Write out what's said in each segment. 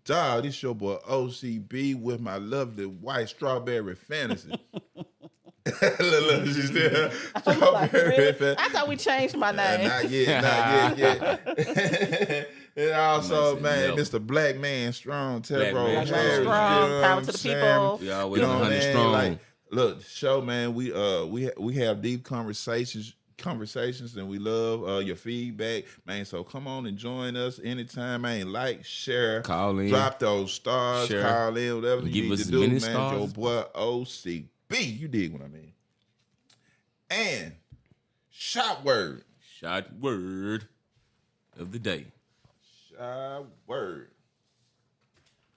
Dog, this your boy O.C.B. with my lovely white strawberry fantasy. Look, she's still strawberry Like, really? fantasy. I thought we changed my name. Not yet. And also, man, Mr. Blackman strong, Tero Blackman Harris, strong, you know power what to I'm the saying? people. We always You know what I 100 mean? strong. Like, look, show, man, we have deep conversations, and we love your feedback, man. So come on and join us anytime, man. Like, share, Call in, drop those stars, share, call in, whatever you give need us to as do, many man. stars Your as boy O.C.B. You dig what I mean? And shot word of the day. Shot word.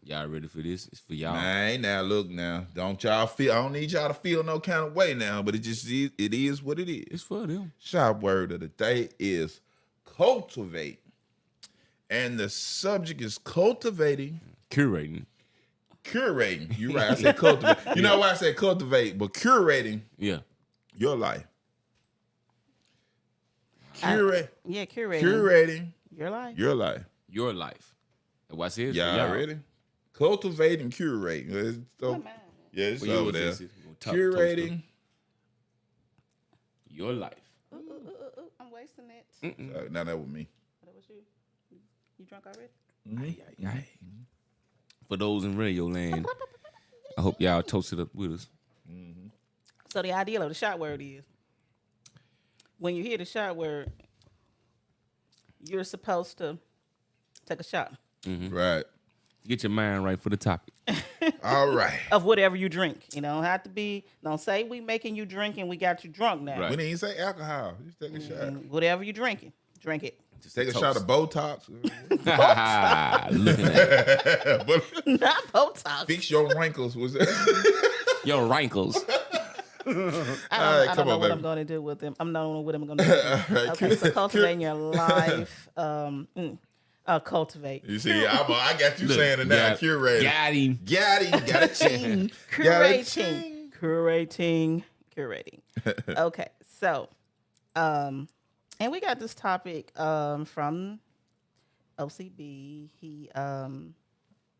Y'all ready for this? It's for y'all. Man, now look now. Don't y'all feel, I don't need y'all to feel no kind of way now, but it is what it is. It's for them. Shop word of the day is cultivate. And the subject is cultivating. Curating. Curating. You're right. I said cultivate. You know why I said cultivate, but curating Yeah. your life. Curating Your life. your life. Your life. And what's it? Y'all ready? Cultivate and curate. It's it's Well, over there. yours is- we'll toast Curating. your life. I'm wasting it. Now that was me. That was you. You drunk already? For those in radio land, I hope y'all toasted up with us. So the idea of the shot word is when you hear the shot word, you're supposed to take a shot Right. Get your mind right for the topic. All right. of whatever you drink. You don't have to be. Don't say we making you drink and we got you drunk now. Right. We didn't even say alcohol. Just take a shot. And whatever you drinking, drink it. Just Take a toast. shot of Botox. Looking at But Not Botox. fix your wrinkles. Was it? your rankles. I All right, don't come know on, what baby. I'm going to do with them. I don't know what I'm going to do. right. Okay, so cultivating your life. Cultivate. You see, I got you Look, saying it now. got- Curator. Got him. Got it. Got a ching. Got a ching. Curating. Okay, so, and we got this topic from O.C.B. He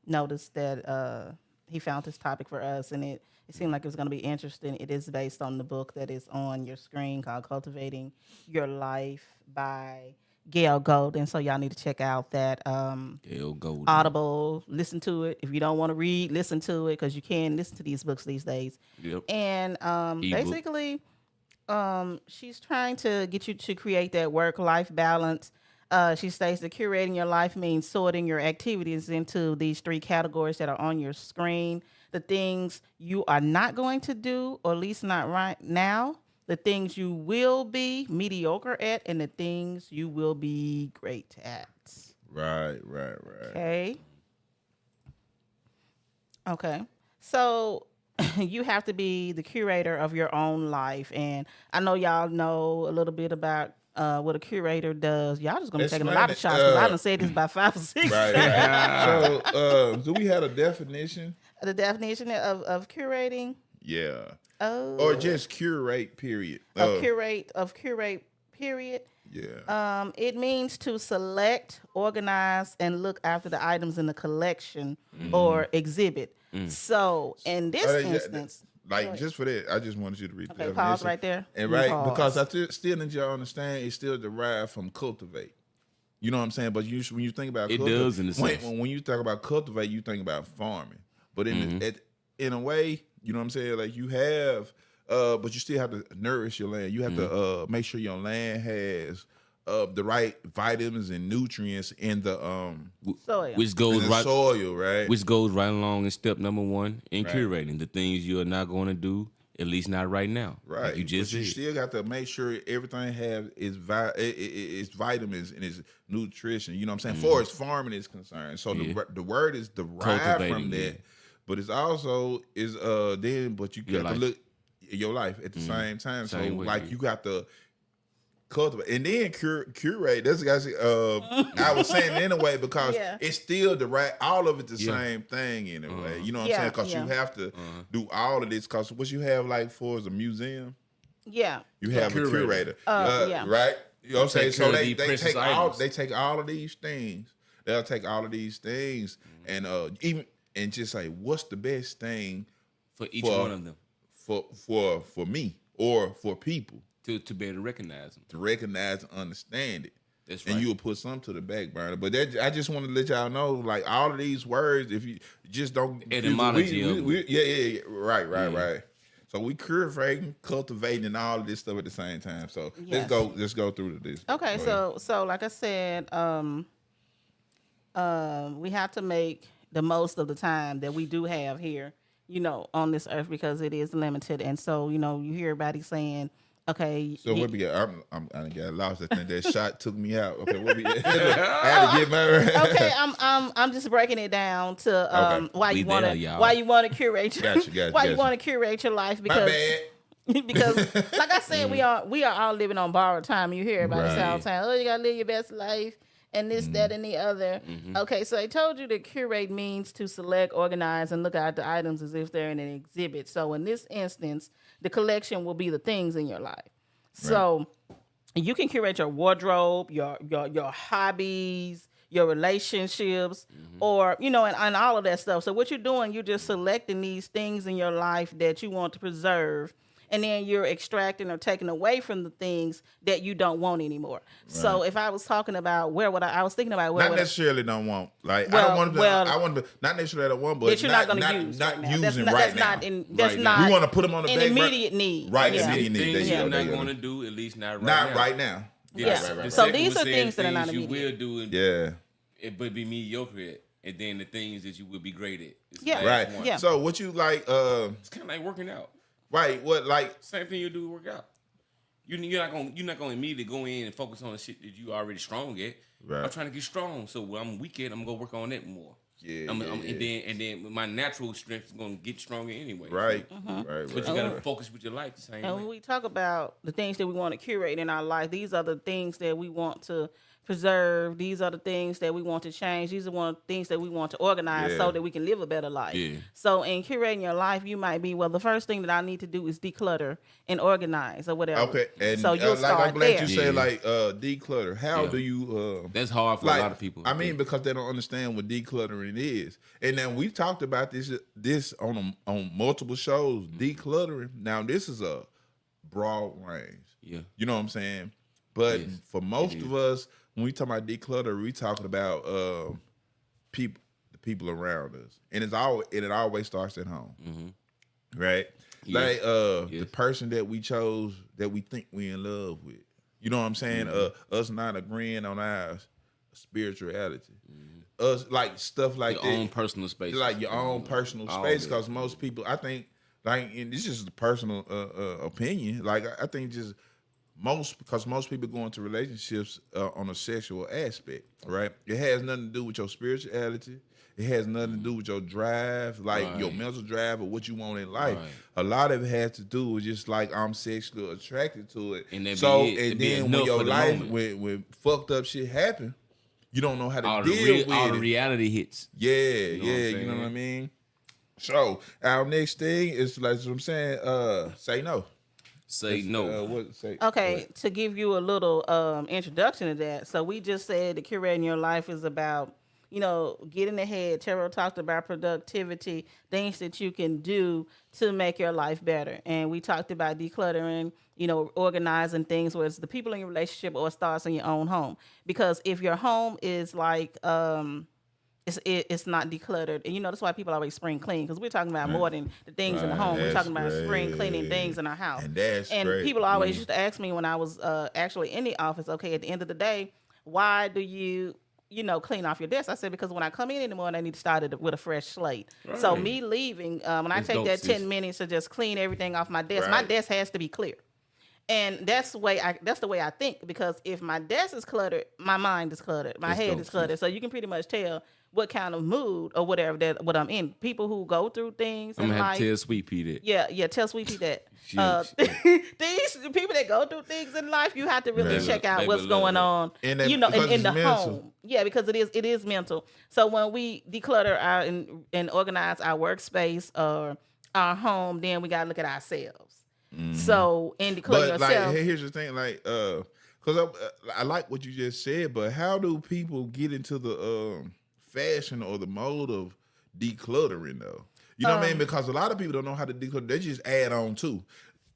noticed that he found this topic for us, and it seemed like it was going to be interesting. It is based on the book that is on your screen called Cultivating Your Life by Gail Golden. So y'all need to check out that Gail Golden. Audible. Listen to it. If you don't want to read, listen to it because you can listen to these books these days. Yep. And Ebook. basically, she's trying to get you to create that work-life balance. She states that curating your life means sorting your activities into these 3 categories that are on your screen. The things you are not going to do, or at least not right now. The things you will be mediocre at, and the things you will be great at. Right. Okay. So you have to be the curator of your own life. And I know y'all know a little bit about what a curator does. Y'all just going to be taking a lot of shots because I done said this about 5 or 6 Right. times. So, do we have a definition? The definition of curating. Yeah. Oh. Or just curate, period. Curate, period. Yeah. It means to select, organize, and look after the items in the collection or exhibit. So in this instance, like just for that, I just wanted you to read the okay, definition. pause right there. And Pause. because I still need y'all to understand, it's still derived from cultivate. You know what I'm saying? But when you think about It does in a sense. when you talk about cultivate, you think about farming. But in a way, you know what I'm saying? Like you have, but you still have to nourish your land. You have to make sure your land has the right vitamins and nutrients in the Soil. Which goes in the right soil, right? Which goes right along in step number 1 in Right. curating the things you are not going to do, at least not right now. Right. Like you just But you said. still got to make sure everything have its vitamins and its nutrition. You know what I'm saying? For as farming is concerned. So the word is derived from Cultivating, that. yeah. But it's also but you Your got to life. look at your life at the same time. Same so way, like yeah. you got to cultivate and then curate. That's guys. I was saying it in a way because Yeah. it's still the right. All of it the Yeah. same thing in a way. You know what Yeah, I'm saying? Because yeah. you have to do all of this. Because what you have like for is a museum. Yeah. You have a curator, yeah. right? You know what I'm saying? Take So care of they these precious take all items. they take all of these things. They'll take all of these things and even and just like what's the best thing for each one of them for me or for people to be able to recognize them, to recognize and understand it. That's right. And you'll put some to the back burner. But I just want to let y'all know, like all of these words, if you just don't etymology of them. Yeah, right. So we curating, cultivating, and all of this stuff at the same time. So Yes. let's go through this. Okay, so like I said, we have to make the most of the time that we do have here, on this earth, because it is limited. And so, you hear everybody saying, okay. So what we got? I got lost. I think that shot took me out. Okay, what we got? I had to get my. Okay, I'm just breaking it down to why you want to curate your you want to curate your life, because my bad. because like I said, we are all living on borrowed time. You hear everybody say all the time, oh, you gotta live your best life and this, that, and the other. Okay, so I told you that curate means to select, organize, and look at the items as if they're in an exhibit. So in this instance, the collection will be the things in your life. So you can curate your wardrobe, your hobbies, your relationships, or, and all of that stuff. So what you're doing, you're just selecting these things in your life that you want to preserve, and then you're extracting or taking away from the things that you don't want anymore. Right. So if I was talking about I was thinking about not necessarily don't want. Like I don't want to. I want to not necessarily I don't want, but you're not going to use. Not right using now. right now. That's not. We want to put them on the an immediate need. Right, yeah. immediate need. Things you're not going to do, at least not right now. Not right now. Yeah. Right. So these are things that are not immediate. You will do. It would be mediocre at, and then the things that you will be great at. Yeah. Right. Yeah. So what you like? It's kind of like working out. Right. What like same thing you do to work out. You're not gonna immediately go in and focus on the shit that you already strong at. Right. I'm trying to get strong, so when I'm weak at, I'm gonna work on that more. Yeah. And then my natural strength is gonna get stronger anyway. Right. Right. But you gotta focus with your life the same way. And when we talk about the things that we want to curate in our life, these are the things that we want to preserve. These are the things that we want to change. These are one of the things that we want to organize so that we can live a better life. Yeah. So in curating your life, you might be, well, the first thing that I need to do is declutter and organize or whatever. Okay. And so you'll start I'm glad there. you say declutter. How do you that's hard for a lot of people. I mean, because they don't understand what decluttering is. And then we talked about this on multiple shows, decluttering. Now this is a broad range. Yeah. You know what I'm saying? But for most of us, when we talk about declutter, we talking about the people around us, and it always starts at home, right? Like the person that we chose that we think we in love with. You know what I'm saying? Us not agreeing on our spirituality, us like stuff like your that. Own personal space, like your own personal space. Because most people, I think, like, and this is just a personal opinion. Like I think just. Because most people go into relationships on a sexual aspect, right? It has nothing to do with your spirituality. It has nothing to do with your drive, like your mental drive or what you want in life. Right. A lot of it has to do with just like I'm sexually attracted to it. And then when your life, when fucked up shit happen, you don't know how to deal with it. All the reality hits. Yeah, you know what I mean? So our next thing is like what I'm saying, say no. Say no. Okay, to give you a little introduction to that. So we just said that curating your life is about, getting ahead. Tero talked about productivity, things that you can do to make your life better. And we talked about decluttering, organizing things, whether it's the people in your relationship or it starts in your own home. Because if your home is like... It's not decluttered, and that's why people always spring clean, because we're talking about more than the things in the home. We're talking about spring cleaning things in our house. And people always used to ask me when I was actually in the office, okay, at the end of the day, why do you clean off your desk? I said, because when I come in the morning, I need to start it with a fresh slate. Right. So me leaving, when I take that 10 minutes to just clean everything off my desk, my desk has to be clear. And that's the way I think, because if my desk is cluttered, my mind is cluttered, my head is cluttered. So you can pretty much tell what kind of mood or whatever what I'm in. People who go through things I'm gonna have to tell Sweet Pea that. Yeah, tell Sweet Pea that. These people that go through things in life, you have to really check out what's going on. In the home. Yeah, because it is mental. So when we declutter and organize our workspace or our home, then we gotta look at ourselves. So in decluttering yourself. Like, here's the thing, like, because I like what you just said, but how do people get into the fashion or the mode of decluttering though? You know what I mean? Because a lot of people don't know how to declutter. They just add on too.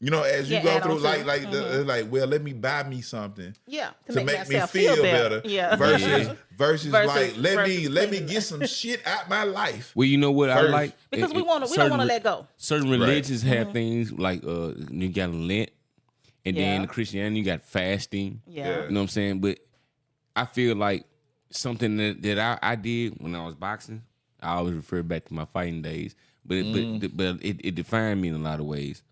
You know, as you go through, like, well, let me buy me something. Yeah, to make me feel better. Yeah. Versus like let me get some shit out my life. Well, you know what I like because we don't want to let go. Certain religions have things like you got Lent, and then Christianity you got fasting. Yeah. You know what I'm saying? But I feel like something that I did when I was boxing. I always refer back to my fighting days, but it defined me in a lot of ways.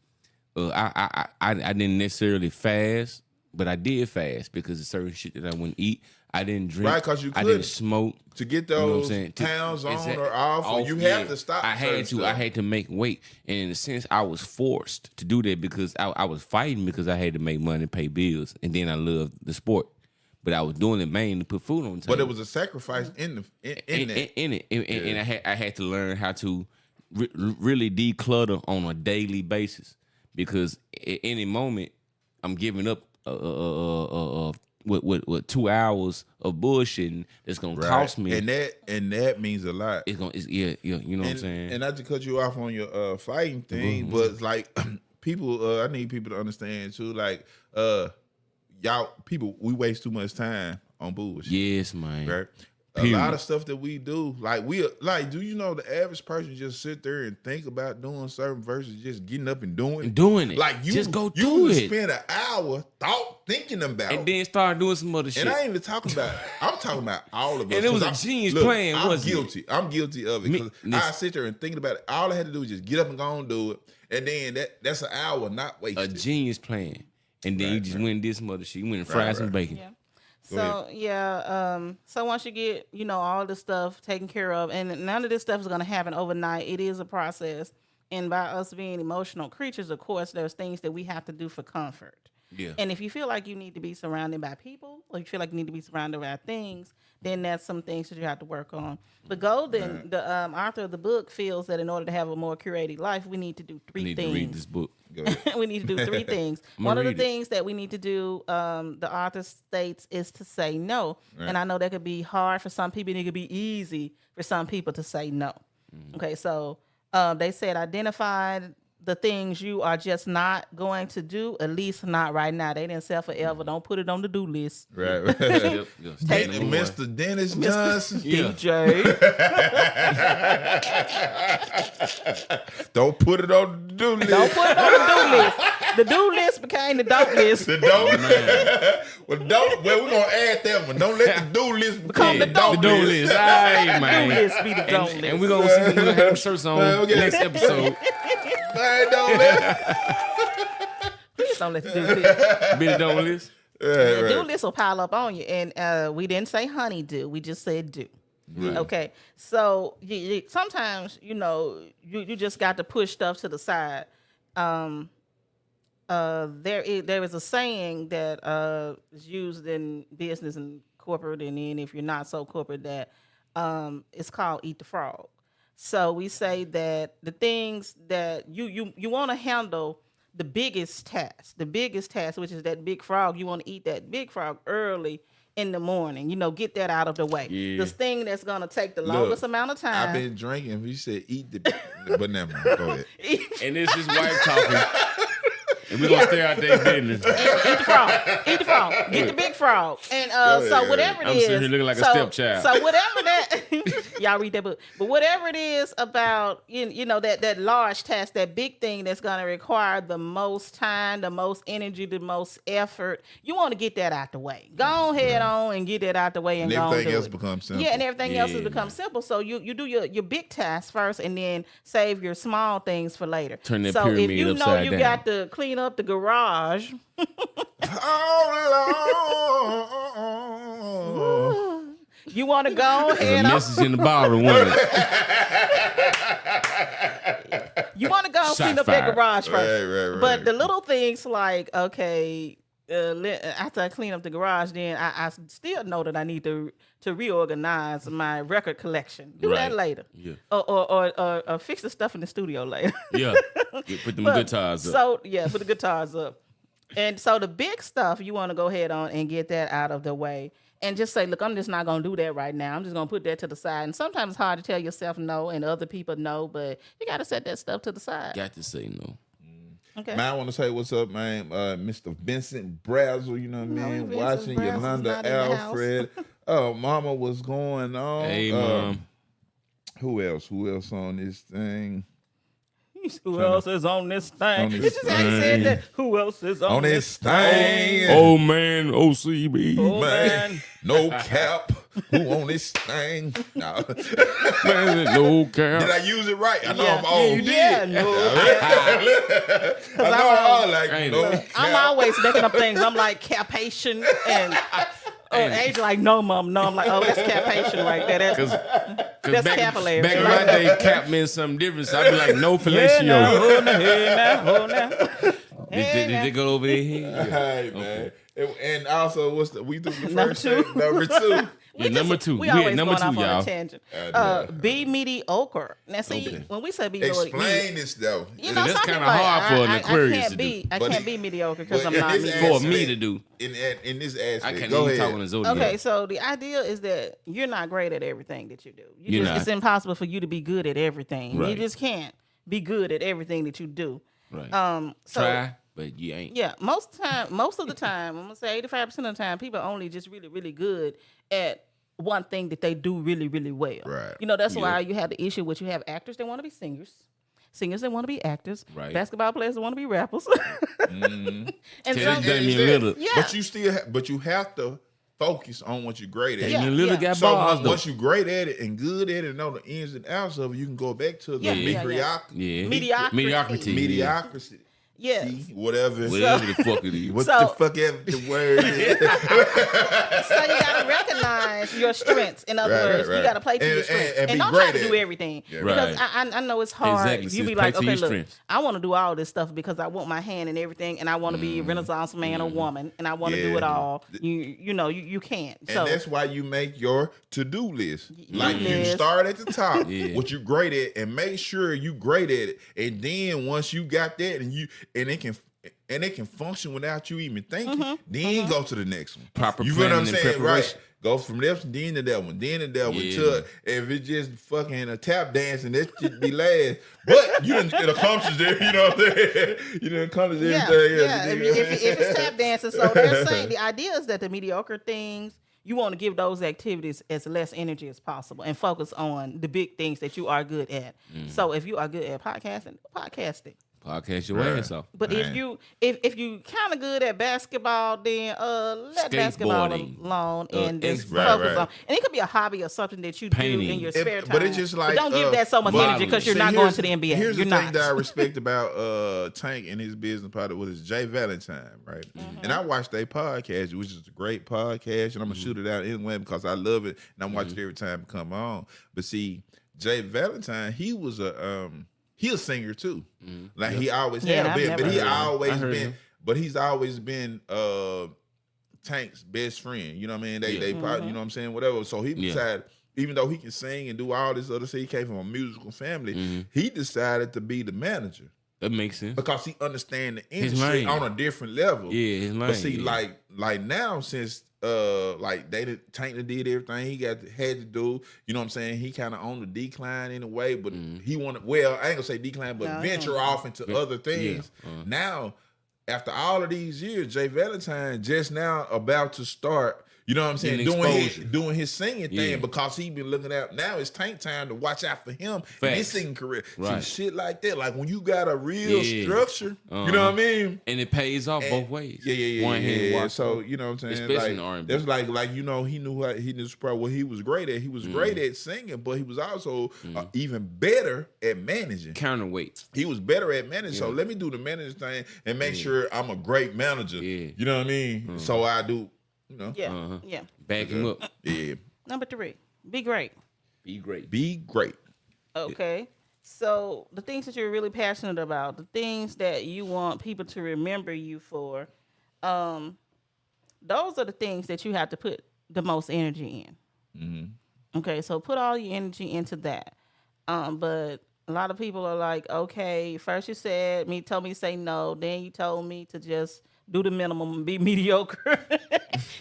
I didn't necessarily fast, but I did fast because of certain shit that I wouldn't eat. I didn't drink. Right, because you couldn't. I didn't smoke. To get those pounds on or off, you have to stop. I had to make weight. And in a sense, I was forced to do that because I was fighting because I had to make money, pay bills, and then I loved the sport. But I was doing it mainly to put food on the table. But it was a sacrifice in it. And I had to learn how to really declutter on a daily basis. Because at any moment, I'm giving up what 2 hours of bullshitting that's gonna cost me, and that means a lot. You know what I'm saying. And not to cut you off on your fighting thing, but it's like people, I need people to understand too. Like y'all people, we waste too much time on bullshit. Yes, man. Right. A lot of stuff that we do, do you know the average person just sit there and think about doing certain versus just getting up and doing it? Like you just go do it. You spend an hour thinking about and then start doing some other shit. And I ain't even talking about I'm talking about all of us. And it was a genius plan, wasn't it? I'm guilty of it. Because I sit there and thinking about it. All I had to do was just get up and go and do it. And then that's an hour not wasted. A genius plan. And then you just went and did some other shit. You went and fried some bacon. Yeah. So so once you get, all this stuff taken care of, and none of this stuff is going to happen overnight. It is a process. And by us being emotional creatures, of course, there's things that we have to do for comfort. Yeah. And if you feel like you need to be surrounded by people, or you feel like you need to be surrounded by things, then that's some things that you have to work on. But Golden, the author of the book, feels that in order to have a more curated life, we need to do three things. I need to read this book. We need to do three things. One of the things that we need to do, the author states, is to say no. Right. And I know that could be hard for some people, and it could be easy for some people to say no. Mm-hmm. Okay, so they said identify the things you are just not going to do, at least not right now. They didn't say forever. Don't put it on the do list. Right. Mr. Dennis Johnson. DJ. Don't put it on the do list. Don't put it on the do list. The do list became the don't list. The don't list. Well, we're going to add that one. Don't let the do list become the don't list. All right, man. The do list be the don't list. And we're going to see when we have them shirts on next episode. Please don't let the do list. Be the don't list. The do list will pile up on you. And we didn't say honey-do. We just said do. Right. Okay. So sometimes, you just got to push stuff to the side. There is a saying that is used in business and corporate, and then if you're not so corporate, that it's called eat the frog. So we say that the things that you want to handle, the biggest task, which is that big frog, you want to eat that big frog early in the morning. Get that out of the way. Yeah. This thing that's going to take the longest amount of time. I've been drinking. You said eat the... but never mind. Go ahead. And this is wife talking. And we're going to stay out there business. Eat the frog. Eat the frog. Get the big frog. And so whatever it is. I'm sitting here looking like a stepchild. So whatever that... y'all read that book. But whatever it is about, that large task, that big thing that's going to require the most time, the most energy, the most effort, you want to get that out the way. Go ahead on and get that out the way and go everything do else it. Becomes simple. Yeah, and everything else has become simple. So you do your big task first and then save your small things for later. Turn that so pyramid if you know upside you down. got to clean up the garage. You want to go ahead. There's a message in the bottle, wasn't it? You want to go clean up that garage first. Right. But the little things like, okay, after I clean up the garage, then I still know that I need to reorganize my record collection. Do that later. Yeah. Or fix the stuff in the studio later. Yeah. Put them guitars up. Put the guitars up. And so the big stuff, you want to go ahead on and get that out of the way. and just say, look, I'm just not going to do that right now. I'm just going to put that to the side. And sometimes it's hard to tell yourself no and other people no, but you got to set that stuff to the side. Got to say no. Okay. Man, I want to say what's up, man. Mr. Vincent Brassell, you know what I mean? Watching Yolanda Alfred. Oh, mama, what's going on? Hey, mom. Who else on this thing? Who else is on this thing? On this This is how you said that. Who else is on this this thing? Oh man, O.C.B. Oh, Man, no cap. Who on this thing? No. Man, no cap. Did I use it right? I know Yeah. I'm old. Yeah, you did. Yeah, no. I know I like Ain't no it? I'm cap. always making up things. I'm like capation and Angel like no, mom, no. I'm like, oh, that's capation right there. That's Cause back capillary. in my day, cap meant something different. So I'd be like, no Yeah, fellatio. now, hold now, hey, now, hold now. Did they go over their head? Hey, man. And also, we do the Number first two. thing, number 2. Yeah, number 2. We We at always number going 2, off on y'all. a tangent. know. Be mediocre. Now, see, Okay. when we say be Explain this though. you know, That's some kinda people like, hard for an Aquarius I to can't do. I But can't be mediocre because but I'm in not this mediocre. For me to do. In this aspect, I can't go even ahead. talk on the zodiac. Okay, so the idea is that you're not great at everything that you do. You're not. It's impossible for you to be good at everything. You Right. just can't be good at everything that you do. Right. So Try, but you ain't. yeah, most of the time, I'm gonna say 85% of the time, people are only just really, really good at one thing that they do really, really well. Right. You know, that's Yeah. why you have the issue with you have actors that want to be singers. Singers that want to be actors, Right. basketball players that want to be rappers, and Teddy some, Damian Is that- Lillard. Yeah. But you still, but you have to focus on what you're great at. Damian Yeah, Lillard yeah. got So bars though. once you're great at it and good at it and know the ins and outs of it, you can go back to the Yeah, yeah, Yeah. Mediocrity. Mediocrity. mediocrity, Yes. whatever. Whatever the fuck it is. What So- the fuck ever the word is. So you gotta recognize your strengths. In other Right, words, right, you gotta play to and- your strengths, and be don't try great to at do it. everything. Yeah, Because right. I know it's hard. Exactly. You Just be play like, to your okay, look, strengths. I want to do all this stuff because I want my hand in everything, and I want to be a Renaissance man or woman, and I want to do it Yeah. all. You can't. And So that's why you make your to-do list. Like you list. start at the top, Yeah. what you great at, and make sure you great at it. And then once you got that, and it can function without you even thinking, then go to the next one. Proper You feel what I'm planning and saying? preparation. Right. Go from this then to that one, then to that one. Yeah. To if it's just fucking a tap dancing, that should be last. But you didn't accomplish it. You know what I'm saying? You didn't accomplish yeah, everything else. yeah. If it's tap dancing, so they're saying the idea is that the mediocre things. You want to give those activities as less energy as possible and focus on the big things that you are good at. So if you are good at podcasting. Podcast your Right. ass off. But if you kind of good at basketball, then let basketball Skateboarding. alone and just Right, focus right. on. And it could be a hobby or something that you Painting. do in your spare time. But it's just like don't give that so much energy because you're See, not going here's- to the NBA. Here's You're the not. thing that I respect about Tank and his business partner was his Jay Valentine, right? And I watched their podcast, which is a great podcast, and I'm gonna shoot it out anyway because I love it and I'm watching it every time it come on. But see, Jay Valentine, he was a singer too. Like he always Yeah, had I've been, never but he heard him. always I heard been, him. but he's always been Tank's best friend. You know what I mean? They probably, you know what I'm saying, whatever. So he Yeah. decided, even though he can sing and do all this other stuff, he came from a musical family. He decided to be the manager That makes sense. because he understand the His industry lane. on a different level. Yeah, his But lane, see, yeah. like now since like Tank did everything he had to do, you know what I'm saying? He kind of on the decline in a way, but he wanted, well, I ain't gonna say decline, but No, venture off into other things. Now, after all of these years, Jay Valentine just now about to start, you know what I'm saying, Getting exposure. doing his singing thing Yeah. because he been looking out. Now it's Tank time to watch out for him and his Facts. singing career. Right. See, shit like that. Like when you got a real Yeah. structure, you know what I mean? And it pays off both ways. Yeah. One hand wash. So you know what I'm saying? Especially like, in R&B. There's like you know he knew probably what he was great at. He was great at singing, but he was also even better at managing. Counterweights. He was better at managing. So let me do the manager thing and make sure I'm a great manager. Yeah. You know what I mean? So I do. You know. Yeah, yeah. Back him up. Yeah. Number 3, be great. Be great. Be great. Okay. So the things that you're really passionate about, the things that you want people to remember you for, those are the things that you have to put the most energy in. Okay, so put all your energy into that. But a lot of people are like, okay, first you told me to say no, then you told me to just do the minimum and be mediocre.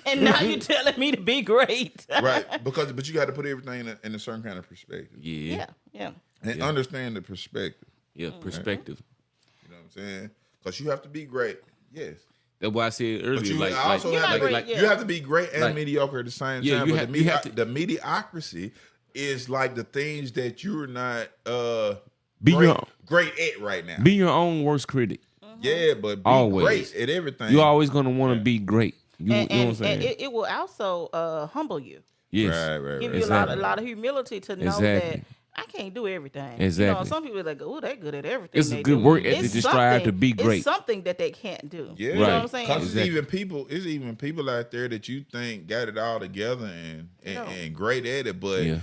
And now you're telling me to be great. Right, but you got to put everything in a certain kind of perspective. Yeah. And understand the perspective. Yeah, perspective. You know what I'm saying? Because you have to be great. Yes. That's why I said earlier. But you like, also You're have not to, great, you have to be great and Like- mediocre at the same Yeah, time. you But have- you have to- the mediocrity is like the things that you're not Be great, your- great at right now. Be your own worst critic. Yeah, but be Always. great at everything. You're always gonna want to be great. You know what I'm saying? And it will also humble you. Yes. Right. Give you Exactly. a lot of humility to know Exactly. that I can't do everything. Exactly. Some people are like, oh, they're good at everything. It's a they good do. work ethic It's to strive to something- be great. It's something that they can't do. Yeah, You know what Right. I'm saying? Because Exactly. it's even people out there that you think got it all together and great at it, but Yeah.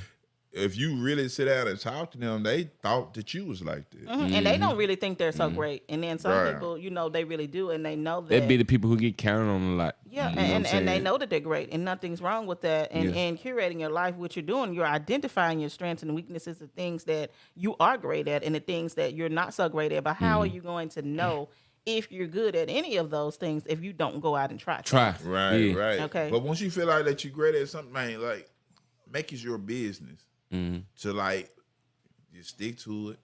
if you really sit down and talk to them, they thought that you was like this. And they don't really think they're so great. And then some Right. people, they really do, and they know that. That'd be the people who get counted on a lot. Yeah, You know what I'm and they saying? know that they're great, and nothing's wrong with that. And Yeah. and curating your life, what you're doing, you're identifying your strengths and weaknesses, the things that you are great at, and the things that you're not so great at. But how are you going to know if you're good at any of those things if you don't go out and try? Right, Yeah. right. Okay. But once you feel like that you're great at something, man, like make it your business to like just stick to it,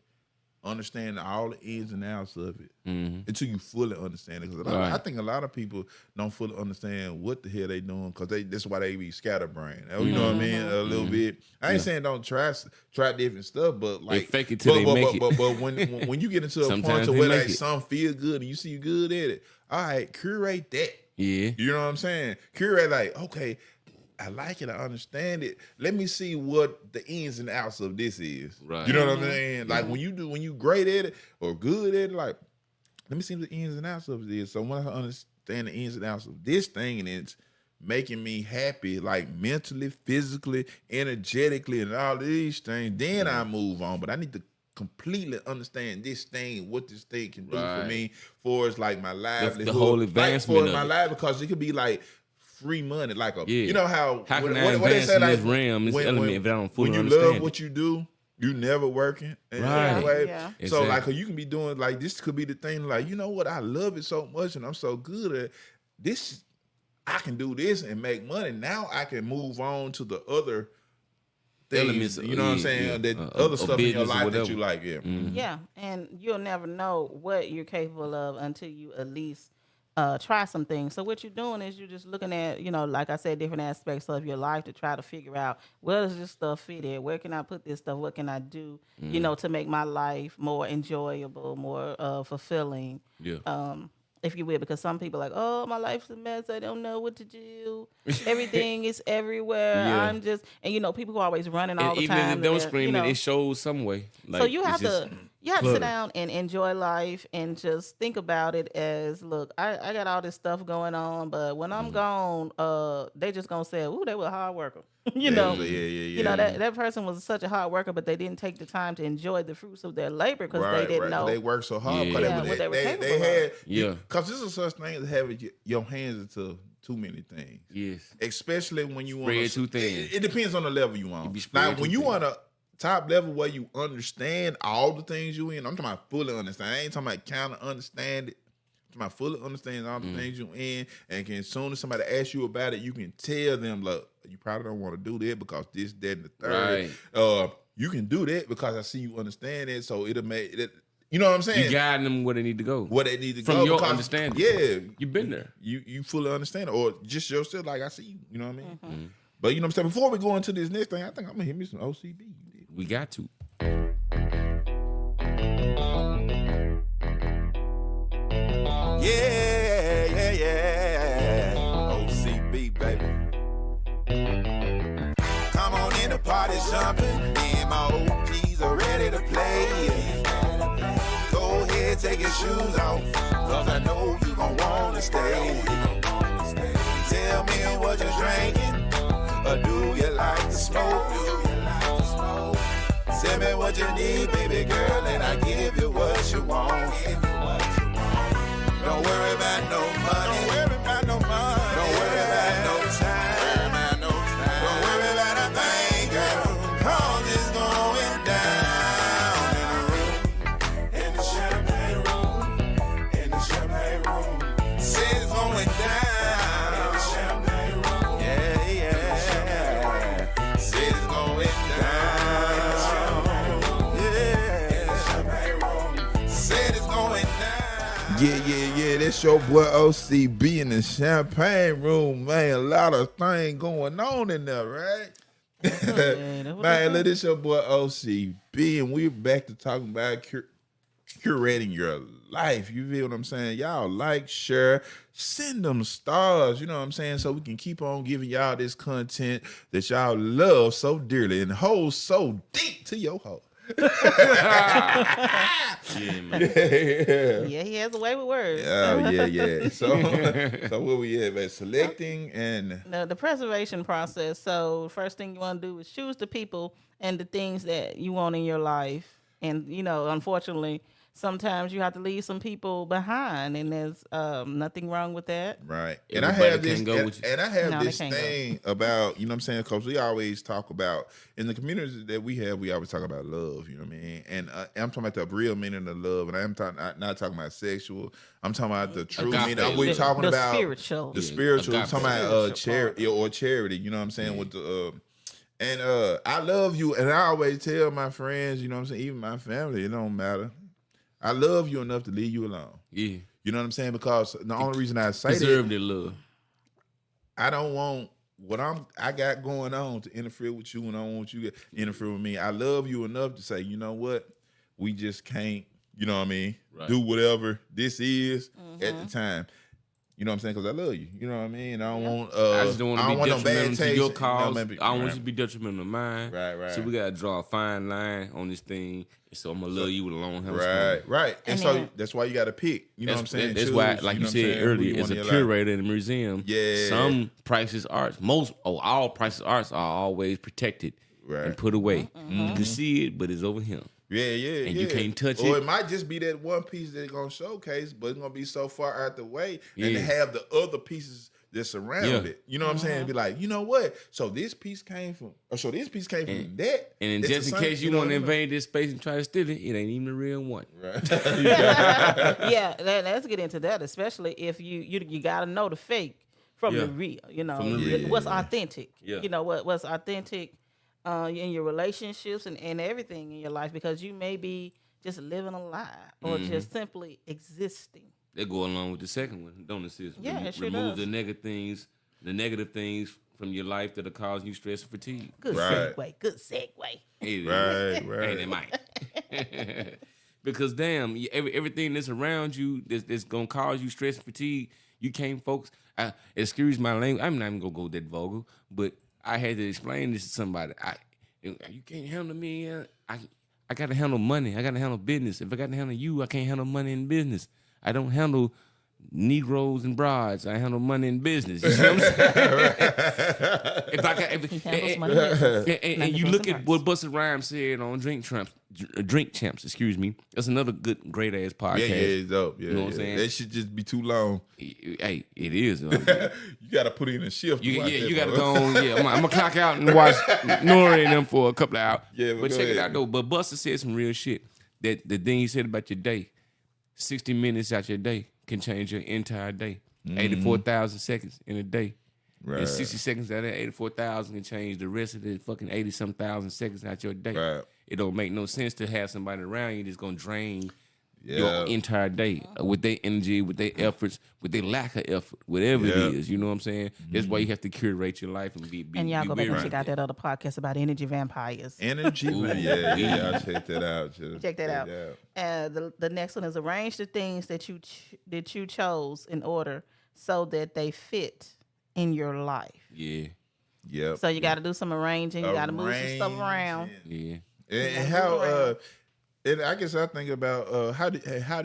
understand all the ins and outs of it until you fully understand it. Because Right. I think a lot of people don't fully understand what the hell they doing because that's why they be scatterbrained. You know what I mean? A little bit. I ain't saying don't try different stuff, but like fake it till they make it. But when you get into a point Sometimes to they where make like it. some feel good and you see you good at it, all right, curate that. Yeah. You know what I'm saying? Curate like, okay, I like it, I understand it. Let me see what the ins and outs of this is. Right. You know what I'm saying? Like when you great at it or good at it, like, let me see what the ins and outs of it is. So when I understand the ins and outs of this thing and it's making me happy, like mentally, physically, energetically, and all these things, then I move on. But I need to completely understand this thing, what this thing can do for Right. me, for it's like my livelihood. whole like advancement for of my it. life, because it could be like free money, like a Yeah. you know how How can what- I what they advance say, in like, this realm, this element, if I don't fully when you understand love it? what you do, you never working. in Right. that way. Yeah. So Exactly. like you can be doing like this could be the thing, like, you know what, I love it so much and I'm so good at this. I can do this and make money. Now I can move on to the other things, Elements, you know what I'm yeah, saying? yeah. That Of other stuff in your business or life that whatever. you like, yeah. Yeah, and you'll never know what you're capable of until you at least try some things. So what you're doing is you're just looking at, like I said, different aspects of your life to try to figure out where does this stuff fit in? Where can I put this stuff? What can I do, to make my life more enjoyable, more fulfilling? Yeah. If you will, because some people are like, oh, my life's a mess. I don't know what to do. Everything is everywhere. Yeah. I'm just, and people who are always running all And the even time. if they don't they're, scream it, it shows some way. so you have to sit clutter. down and enjoy life and just think about it as, look, I got all this stuff going on, but when I'm gone, they just gonna say, ooh, they were a hard worker. Yeah. That person was such a hard worker, but they didn't take the time to enjoy the fruits of their labor because they didn't know. They work so hard. Yeah. 'Cause Yeah, what they were capable they of. had, Yeah. Because this is such thing as having your hands into too many things. Yes. Especially when you want Spread too thin. It depends on the level you on. be spread Now, too when you thin. want a top level where you understand all the things you in, I'm talking about fully understand. I ain't talking about kind of understand it. I'm talking about fully understand all the things you in, and as soon as somebody asks you about it, you can tell them, look, you probably don't want to do that because this, that, and the third. Right. You can do that because I see you understand it, so it'll make it. You know what I'm saying? You guiding them where they need to go. Where they need to From go your because, understanding. Yeah, You've been there. you fully understand it, or just yourself. Like I see you. You know what I mean? But you know what I'm saying. Before we go into this next thing, I think I'm gonna hit me some O.C.B. We got to. Yeah. O.C.B. baby. Come on in, the party's jumping. Me and my OGs are ready to play. Go ahead, take your shoes off, cause I know you gon' wanna stay. Tell me what you're drinking, or do you like to smoke? Tell me what you need, baby girl, and I give you what you want. Don't worry about no money. Don't worry about no money. Don't worry about no time. Don't worry about a thing, girl. Cause it's going down in the room, in the champagne room, in the champagne room. Say it's going down in the champagne Yeah. That's your boy O.C.B. in the champagne room, man. A lot of things going on in there, right? Man, look, this your boy O.C.B. and we're back to talking about curating your life. You feel what I'm saying? Y'all like, share, send them stars. You know what I'm saying? So we can keep on giving y'all this content that y'all love so dearly and hold so deep to your heart. Yeah, man. Yeah, he has a way with words. Oh, yeah. So where we at, man? Selecting and The preservation process. So first thing you want to do is choose the people and the things that you want in your life. And, unfortunately, sometimes you have to leave some people behind, and there's nothing wrong with that. right. Everybody And I have this can't go with you. and I have No, they this can't go. thing about, you know what I'm saying? Because we always talk about in the communities that we have, we always talk about love, you know what I mean? And I'm talking about the real meaning of love, and I'm not talking about sexual. I'm talking about the true Agape. meaning. We're talking The about spiritual. the spiritual. I'm Agape. talking about Spiritual charity or charity, you know what I'm saying? With the and I love you, and I always tell my friends, you know what I'm saying, even my family, it don't matter. I love you enough to leave you alone. Yeah. You know what I'm saying? Because the only reason I say Deserve that, their love. I don't want what I got going on to interfere with you, and I don't want you to interfere with me. I love you enough to say, you know what? We just can't, you know what I mean, Right. do whatever this is at the time. You know what I'm saying? Because I love you. You know what I mean? I don't want. I just don't want to be no bad detrimental to taste. your No, cause. maybe- I don't want right. you to be detrimental to mine. Right. So we gotta draw a fine line on this thing. So I'm gonna love you with a long hair. Right. And And so then- that's why you got to pick. You know what I'm saying? That's Choose, why, like you know what I'm saying, said who earlier, you as want a in your life. curator in a museum, Yeah. some priceless arts, all priceless arts are always protected Right. and put away. You can see it, but it's over here. Yeah. And you can't touch Or it. it might just be that one piece they're gonna showcase, but it's gonna be so far out the way, and Yeah. to have the other pieces that surround it. You know what I'm saying? Be like, you know what? So this piece came from, from that. And It's just the in same- case you know want to what I mean? invade this space and try to steal it, it ain't even the real one. Right. Yeah, let's get into that, especially if you got to know the fake from Yeah. the real. From the real. What's authentic. Yeah. What's authentic in your relationships and everything in your life, because you may be just living a lie or just simply existing. They go along with the second one, don't it, sis? Yeah, it sure Remove does. the negative things from your life that are causing you stress and fatigue. Good Right. segue. Good segue. It Right. Ain't it, Mike? Because damn, everything that's around you that's gonna cause you stress and fatigue, you can't focus. Excuse my language. I'm not even gonna go that vulgar, but I had to explain this to somebody. You can't handle me. I gotta handle money. I gotta handle business. If I gotta handle you, I can't handle money and business. I don't handle Negroes and broads. I handle money and business. You see what I'm saying? He handles money business. And you look at what Busta Rhymes said on Drink Champs, excuse me. That's another great ass podcast. Yeah, it's dope. Yeah, You know what I'm saying? That should just be too long. Hey, it is. You got to put in a shift. You got to bro. go on. Yeah, I'm gonna clock out and watch Nori and them for a couple of hours. Yeah, but go check it ahead. out though. But Busta said some real shit. That the thing he said about your day, 60 minutes out your day can change your entire day. 84,000 seconds in a day. Right. And 60 seconds out of that 84,000 can change the rest of the fucking 80-some thousand seconds out your day. Right. It don't make no sense to have somebody around you that's gonna drain Yeah. your entire day with their energy, with their efforts, with their lack of effort, whatever Yeah. it is. You know what I'm saying? That's why you have to curate your life and be And y'all be go back and very- check out that other podcast about energy vampires. Energy. Man. Yeah. I'll check that out. Check that out. The next one is arrange the things that you chose in order so that they fit in your life. Yeah, Yep. So you got to do some arranging. You got to move some stuff around. yeah. And how and I guess I think about how do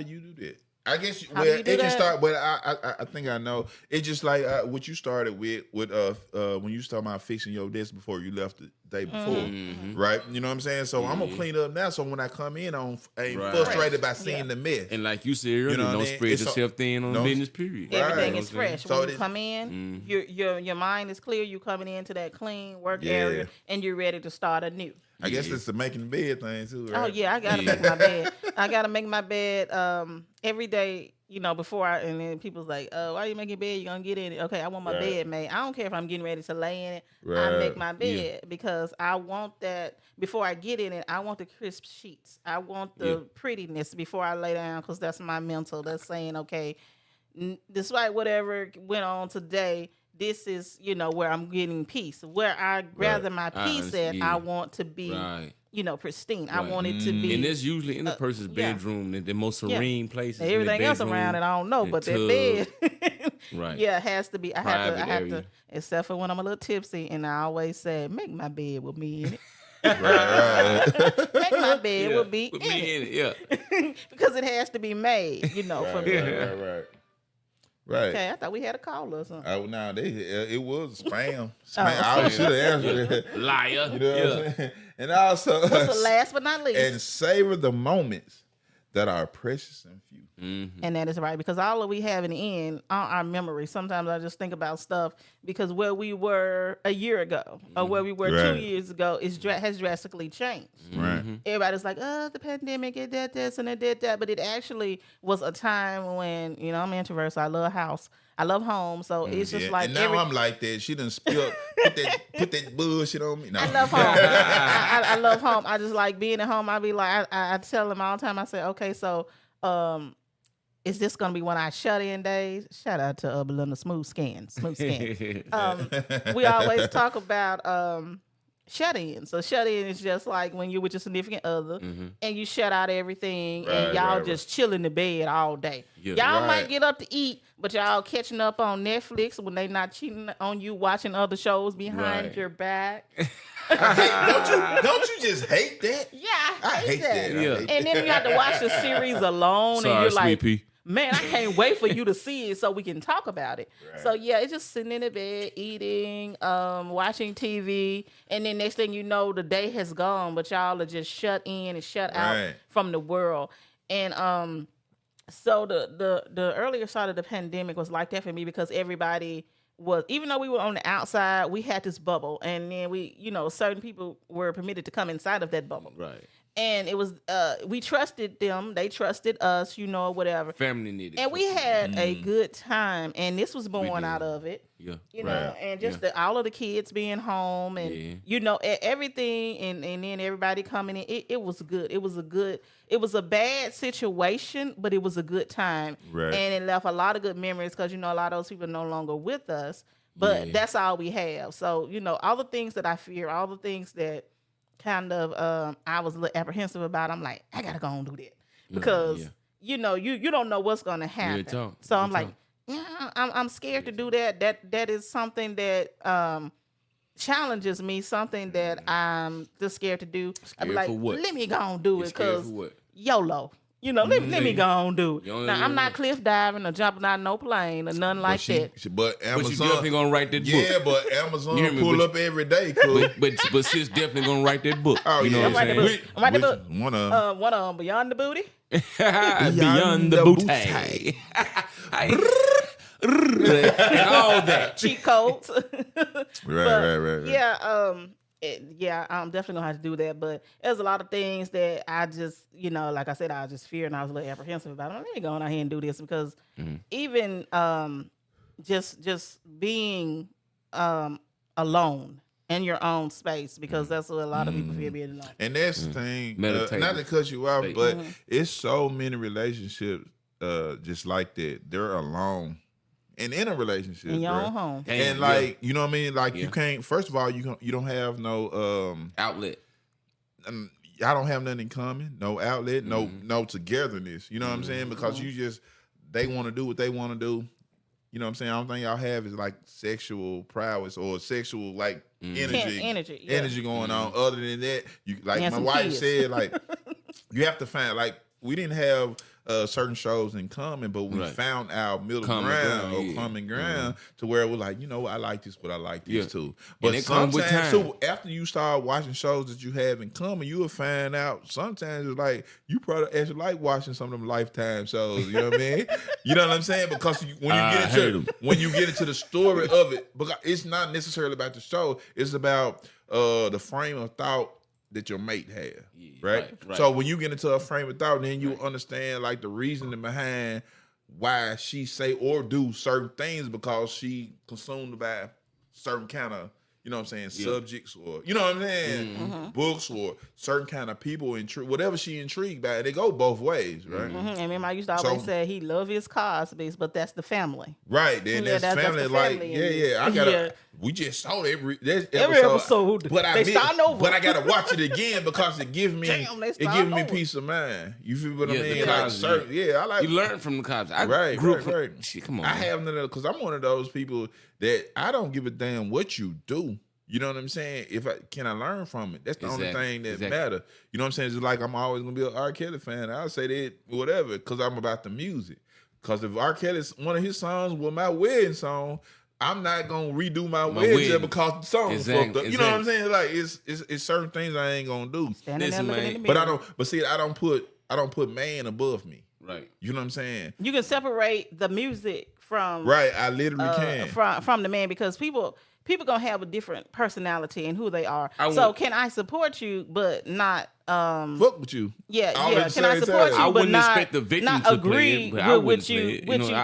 you do that? I guess How do you do it can that? start, but I think I know. It's just like what you started with when you started about fixing your desk before you left the day before, Mm-hmm. right? You know what I'm saying? So I'm gonna clean up now. So when I come in, I ain't Right. frustrated by seeing the mess. And like you said earlier, know what I don't mean? spread It's yourself thin on don't- business. Period. Everything Right. is fresh. So When it you is- come in, your mind is clear. You coming into that clean work Yeah. area, and you're ready to start anew. I guess it's the making the bed thing too, right? Oh yeah, I gotta make my bed. I gotta make my bed every day. You know, and then people's like, "Oh, why are you making your bed? You gonna get in it?" Okay, I want my bed made. I don't care if I'm getting ready to lay in it. I make my bed because I want that before I get in it. I want the crisp sheets. I want the prettiness before I lay down because that's my mental. That's saying, okay, despite whatever went on today, this is, where I'm getting peace. Where I gather my peace at, I want to be, pristine. I want it to be. And that's usually in the person's bedroom, the most serene places. Now, everything else around it, I don't know, but that bed, it has to be. I have to, except for when I'm a little tipsy, and I always say, make my bed with me in it. Make my bed with me in it. Because it has to be made, for me. Right. Okay, I thought we had a call or something. Oh, no, it was spam. I should have answered it. Liar. You know what I'm saying? And also, what's the last but not least? And savor the moments that are precious and few. Mm-hmm. And that is right, because all that we have in the end are our memories. Sometimes I just think about stuff because where we were a year ago or where we were 2 years ago has drastically changed. Right. Everybody's like, oh, the pandemic, it did this and it did that. But it actually was a time when, I'm an introvert, so I love house. I love home, so it's just like. And now I'm like that. She done spilled, put that bullshit on me. No. I love home. I love home. I just like being at home. I be like, I tell them all the time. I say, okay, so, is this gonna be one of our shut-in days? Shout out to Belinda Smooth Skin. We always talk about shut-in. So shut-in is just like when you're with your significant other and you shut out everything and y'all just chill in the bed all day. Yeah. Y'all might get up to eat, but y'all catching up on Netflix when they not cheating on you, watching other shows behind your back. Don't you just hate that? Yeah, I hate that. Yeah. And then you have to watch the series alone, and you're like, Sweet Pea. man, I can't wait for you to see it so we can talk about it. Right. So yeah, it's just sitting in the bed, eating, watching TV, and then next thing you know, the day has gone, but y'all are just shut in and shut out from the world. And so the earlier side of the pandemic was like that for me because everybody was, even though we were on the outside, we had this bubble, and then we, certain people were permitted to come inside of that bubble. Right. And it was, we trusted them. They trusted us, whatever. Family needed. And we had a good time. And this was born out of it. Yeah. And just all of the kids being home and, everything. And then everybody coming in. It was good. It was a bad situation, but it was a good time. Right. And it left a lot of good memories because, a lot of those people are no longer with us. But that's all we have. So, all the things that I fear, all the things that kind of I was a little apprehensive about. I'm like, I gotta go and do that because you don't know what's gonna happen. So I'm like, I'm scared to do that. That is something that challenges me. Something that I'm just scared to do. I'm like, let me go and do it because YOLO. Let me go on do it. Now, I'm not cliff diving or jumping out of no plane or nothing like that. But Amazon, but you definitely gonna write that book. Yeah, but Amazon pull up every day. Cool. but she's definitely gonna write that book. Oh, you know I'm writing the book. I'm writing the book. One of them. Beyond the Booty. Beyond the booty. And all that. Cheat codes. Right. Yeah, I'm definitely gonna have to do that. But there's a lot of things that I just, like I said, I just fear and I was a little apprehensive about. Let me go on out here and do this because even just being alone in your own space, because that's what a lot of people fear, being alone. And that's the thing. Not to cut you off, but it's so many relationships just like that. They're alone. And in a relationship, in your own home, and like you know what I mean, like you can't. First of all, you don't have no outlet. I don't have nothing in common, no outlet, no togetherness. You know what I'm saying? Because they want to do what they want to do. You know what I'm saying? I don't think y'all have is like sexual prowess or sexual like energy going on. Other than that, you like my wife said, like you have to find like we didn't have certain shows in common, but we found our middle ground or common ground to where we're like, I like this, but I like this too. But sometimes too, after you start watching shows that you have in common, you will find out sometimes it's like you probably actually like watching some of them Lifetime shows. You know what I mean? You know what I'm saying? Because when you get into the story of it, because it's not necessarily about the show, it's about the frame of thought that your mate have, Yeah, right? right. So when you get into a frame of thought, then you understand like the reasoning behind why she say or do certain things because she consumed by certain kind of, you know what I'm saying, subjects or, you know what I'm saying, books or certain kind of people, whatever she intrigued by. They go both ways, right? And remember, I used to always say he love his Cosby's, but that's the family. Right, then that's family. the like, family I gotta. We just saw every episode, but they starting over. But I gotta watch it again because it gives me over. peace of mind. You feel what I mean? The Like Cosby. I like You learn from the cops. Right. Shit, come on. I have none of because I'm one of those people that I don't give a damn what you do. You know what I'm saying? Can I learn from it? That's the only thing that matter. You know what I'm saying? It's like I'm always gonna be an R. Kelly fan. I'll say that whatever because I'm about the music. Because if R. Kelly's one of his songs was my wedding song, I'm not gonna redo my wedding just because the song was fucked up. You know what I'm saying? Like it's certain things I ain't gonna do. But I don't put man above me. Right. You know what I'm saying? You can separate the music from right. I literally can from the man because people gonna have a different personality and who they are. So can I support you but not fuck with you? Yeah. Can I support you but expect the victim not to agree play it, with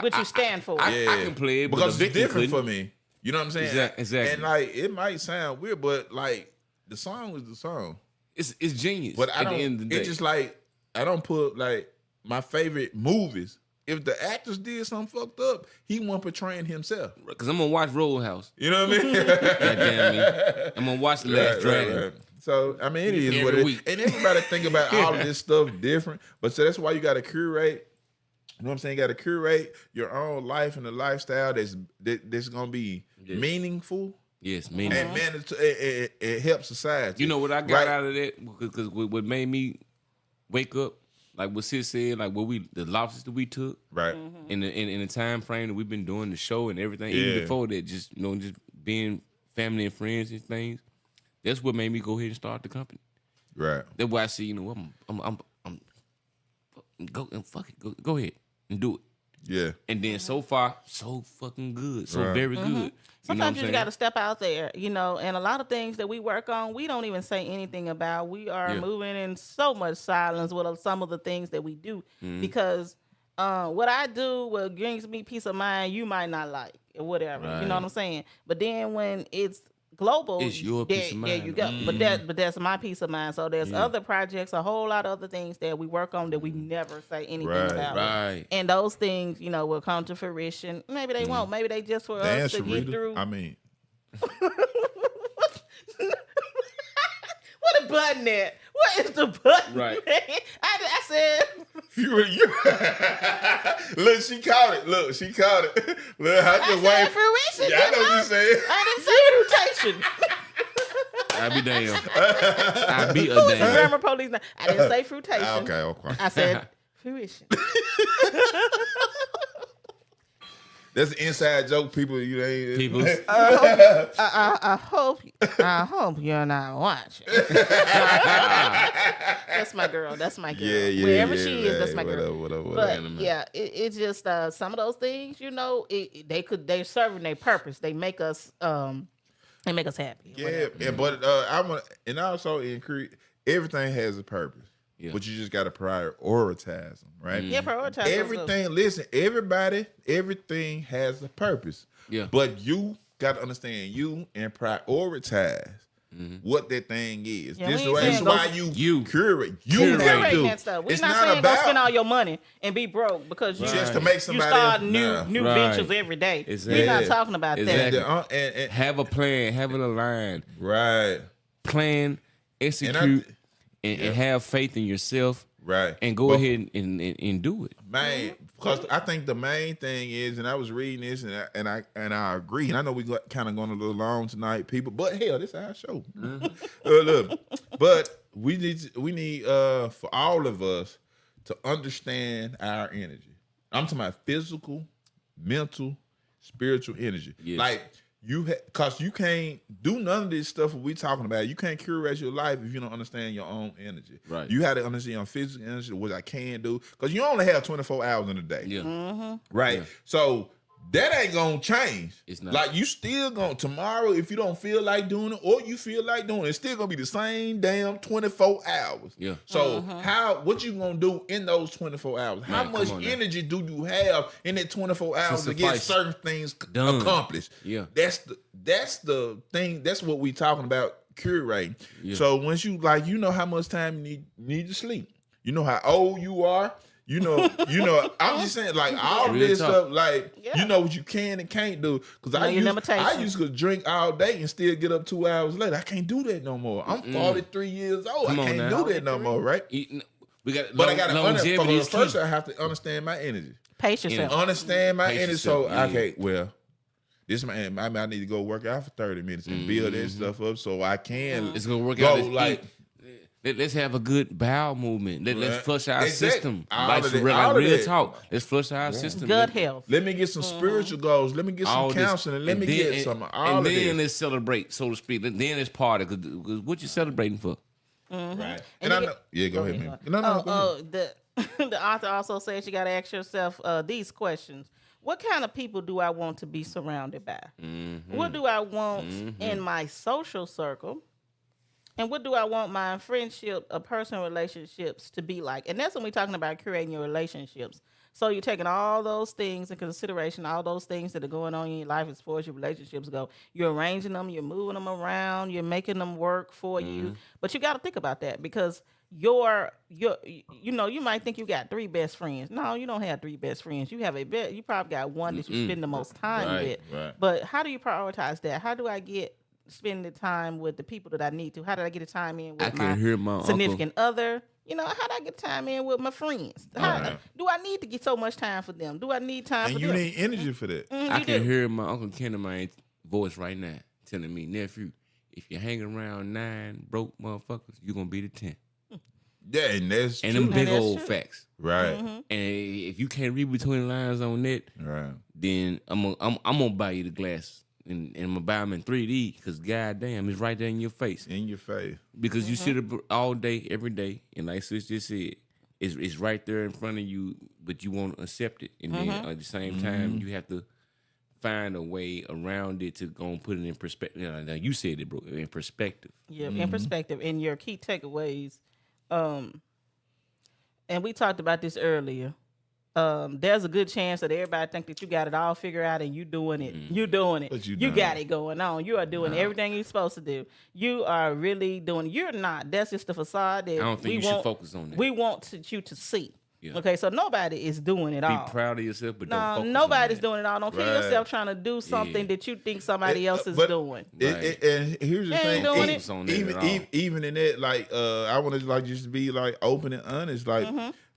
what you stand for? I can play it because it's different for me. You know what I'm saying? Exactly. And like it might sound weird, but like the song is the song. It's genius. But at the end of the day. It's just like I don't put like my favorite movies. If the actors did something fucked up, he wasn't portraying himself. Because I'm gonna watch Roadhouse. You know what I mean? Goddamn me. I'm gonna watch The Last Dragon. Right. So I mean, it is what it is. And everybody think about all of this stuff different. But so that's why you got to curate. You know what I'm saying? You got to curate your own life and the lifestyle that's gonna be meaningful. Yes, meaningful. And man, it helps society. You know what I got out of that? Because what made me wake up. Like what Sis said, like the losses that we took, right? In the time frame that we've been doing the show and everything, even before that, just just being family and friends and things. That's what made me go ahead and start the company. Right. That's why I see, I'm fuck it, go ahead and do it. Yeah. And then so far, so fucking good, so very good. Sometimes you got to step out there, and a lot of things that we work on, we don't even say anything about. We are moving in so much silence with some of the things that we do because what I do, what brings me peace of mind, you might not like or whatever. Right. You know what I'm saying? But then when it's global, it's your peace of mind. There you go. But that's my peace of mind. So there's other projects, a whole lot of other things that we work on that we never say anything about. Right. And those things, will come to fruition. Maybe they won't. Maybe they just for us to get through. I mean, what a button at? What is the button? Right. I said. You. Look, she caught it. Look, I just wait. Fruition. Yeah, I know what you said. I didn't say fruitation. I'll be damn. I'll be a Who is the damn. grammar police now? I didn't say fruitation. Okay. I said fruition. That's an inside joke, people. You ain't. People. I hope you're not watching. That's my girl. Yeah, wherever she is, that's my girl. Whatever. But yeah, it's just some of those things. They're serving their purpose. They make us happy. Yeah. But I want, and also in Crete, everything has a purpose. Yeah. But you just got to prioritize them, right? Yeah, prioritize everything. Listen, everything has a purpose. Yeah. But you got to understand you and prioritize what that thing is. Yeah, this is why you curate. You curate that stuff. We're not saying go spend all your money and be broke because you just to make somebody start new ventures every day. Exactly. We're not talking about that. And have a plan, have it aligned. Right. Plan, execute. And have faith in yourself, right? And go ahead and do it, man. Because I think the main thing is, and I was reading this, and I agree. And I know we kind of going a little long tonight, people. But hell, this is our show. Look, but we need for all of us to understand our energy. I'm talking about physical, mental, spiritual energy. Yes. Like. Cause you can't do none of this stuff we talking about. You can't curate your life if you don't understand your own energy. Right. You have to understand your physical energy, which I can do. Cause you only have 24 hours in a day. Yeah. Right. Yeah. So that ain't gonna change. It's not. Like you still gonna tomorrow if you don't feel like doing it or you feel like doing it, it's still gonna be the same damn 24 hours. Yeah. So what you gonna do in those 24 hours? How much energy do you have in that 24 hours to get certain things accomplished? Yeah. That's the thing. That's what we talking about curating. Yeah. So once you like, you know how much time you need to sleep. You know how old you are. You know, I'm just saying, like, all Real this talk. stuff, like, you know what you can and can't do. Because I used to drink all day and still get up 2 hours later. I can't do that no more. I'm 43 years old. I can't do that no more, right? We got, But I got to first I have to understand my energy. Pace yourself. Understand my energy. So, okay, well, I need to go work out for 30 minutes and build that stuff up so I can it's gonna work out like. Let's have a good bowel movement. Let's flush our system. Like real talk. Let's flush our system. Good health. Let me get some spiritual goals. Let me get some counseling. Let me get some all of this. And then let's celebrate, so to speak. Then it's party. Because what you celebrating for? Right. And I know. Yeah, go ahead, man. No. The author also says you got to ask yourself these questions. What kind of people do I want to be surrounded by? What do I want in my social circle? And what do I want my friendship or personal relationships to be like? And that's when we're talking about curating your relationships. So you're taking all those things in consideration, all those things that are going on in your life as far as your relationships go. You're arranging them, you're moving them around, you're making them work for you. But you got to think about that because you might think you got 3 best friends. No, you don't have 3 best friends. You have you probably got one that you spend the most time with. Right. But how do you prioritize that? How do I spend the time with the people that I need to? How did I get the time in with my significant other? You know, how do I get time in with my friends? Do I need to get so much time for them? Do I need time for them? And you need energy for that. I can hear my Uncle Ken in my voice right now telling me, nephew, if you hang around 9 broke motherfuckers, you're going to be the 10. Yeah, and that's and true. them big old facts. Right. And if you can't read between the lines on that, right, then I'm gonna buy you the glasses. And I'm gonna buy them in 3D because goddamn, it's right there in your face. In your face. Because you sit up all day, every day, and like Sis just said, it's right there in front of you, but you won't accept it. And then at the same time, you have to find a way around it to go and put it in perspective. Now you said it, bro, in perspective. Yeah, in perspective. And your key takeaways. And we talked about this earlier. There's a good chance that everybody think that you got it all figured out and you doing it. You doing it. But you got it going on. You are doing everything you're supposed to do. You are really doing. You're not. That's just the facade that I don't think you should focus on that. We want you to see. Yeah. Okay, so nobody is doing it all. Be proud of yourself, but don't focus nobody's on doing it all. Don't kill yourself trying to do something that you think somebody else is doing. And here's the thing. Even in that, like, I want to like just be like open and honest, like,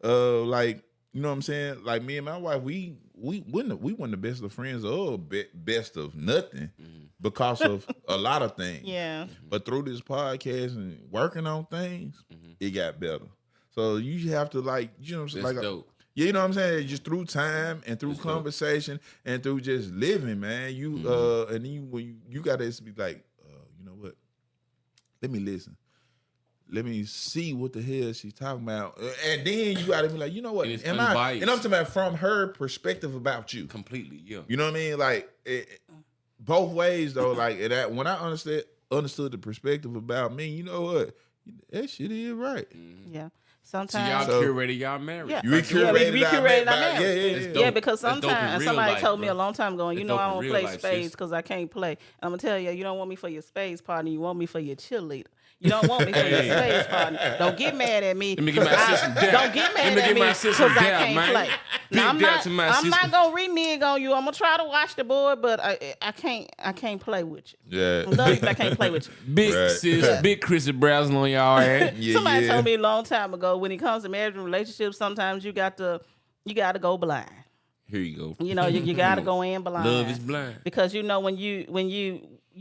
like. You know what I'm saying? Like me and my wife, we weren't the best of friends or best of nothing because of a lot of things. Yeah. But through this podcast and working on things, it got better. So you have to like, you know what I'm saying? That's dope. Yeah, you know what I'm saying? Just through time and through conversation and through just living, man. You and then when you gotta be like, you know what? Let me listen. Let me see what the hell she's talking about. And then you gotta be like, you know what? And I'm talking about from her perspective about you. Completely, yeah. You know what I mean? Like both ways though, like that when I understood the perspective about me, you know what? That shit is right. Yeah. Sometimes y'all curated, y'all married. Yeah. We curated our marriage. Yeah. Because sometimes somebody told me a long time ago, you know I don't play spades because I can't play. I'm gonna tell you, you don't want me for your spades partner, you want me for your cheerleader. You don't want me for your spades partner. Don't get mad at me. Let me get my sister down. Don't get mad at me because I can't play. Now, I'm not gonna renege on you. I'm gonna try to watch the board, but I can't play with you. Yeah. I can't play with you. Big sis, big Krissy Brassell on y'all ass. Somebody told me a long time ago, when it comes to marriage and relationships, sometimes you got to go blind. Here you go. You know, you got to go in blind. Love is blind. Because you know when you